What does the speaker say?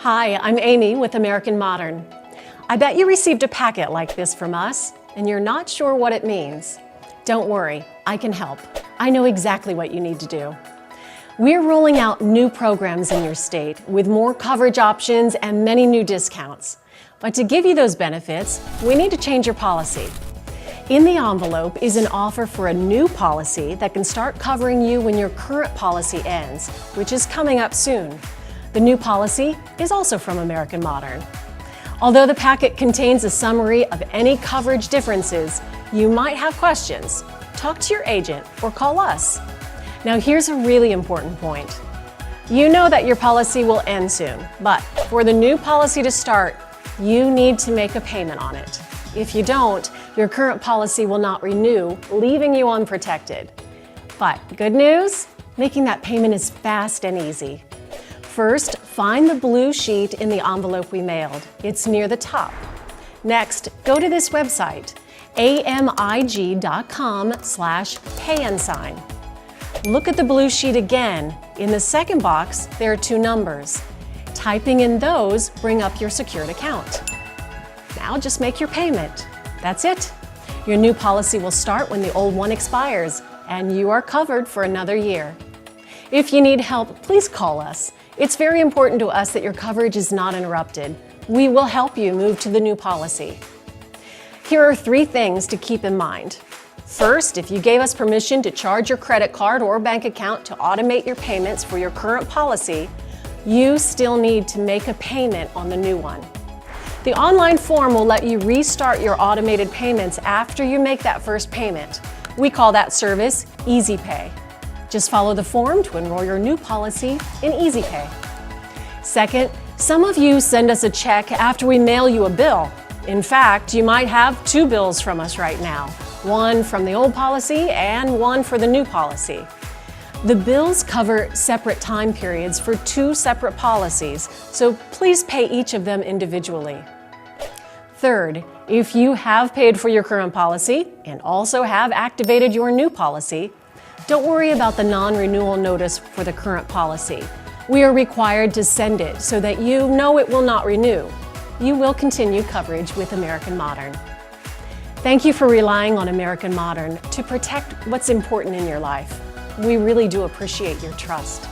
Hi, I'm Amy with American Modern. I bet you received a packet like this from us and you're not sure what it means. Don't worry, I can help. I know exactly what you need to do. We're rolling out new programs in your state with more coverage options and many new discounts. But to give you those benefits, we need to change your policy. In the envelope is an offer for a new policy that can start covering you when your current policy ends, which is coming up soon. The new policy is also from American Modern. Although the packet contains a summary of any coverage differences, you might have questions. Talk to your agent or call us. Now here's a really important point. You know that your policy will end soon, but for the new policy to start, you need to make a payment on it. If you don't, your current policy will not renew, leaving you unprotected. But good news, making that payment is fast and easy. First, find the blue sheet in the envelope we mailed. It's near the top. Next, go to this website, amig.com/pay-and-sign. Look at the blue sheet again. In the second box, there are two numbers. Typing in those bring up your secured account. Now just make your payment. That's it. Your new policy will start when the old one expires, and you are covered for another year. If you need help, please call us. It's very important to us that your coverage is not interrupted. We will help you move to the new policy. Here are 3 things to keep in mind. First, if you gave us permission to charge your credit card or bank account to automate your payments for your current policy, you still need to make a payment on the new one. The online form will let you restart your automated payments after you make that first payment. We call that service Easy Pay. Just follow the form to enroll your new policy in Easy Pay. Second, some of you send us a check after we mail you a bill. In fact, you might have 2 bills from us right now, one from the old policy and one for the new policy. The bills cover separate time periods for 2 separate policies, so please pay each of them individually. Third, if you have paid for your current policy and also have activated your new policy, don't worry about the non-renewal notice for the current policy. We are required to send it so that you know it will not renew. You will continue coverage with American Modern. Thank you for relying on American Modern to protect what's important in your life. We really do appreciate your trust.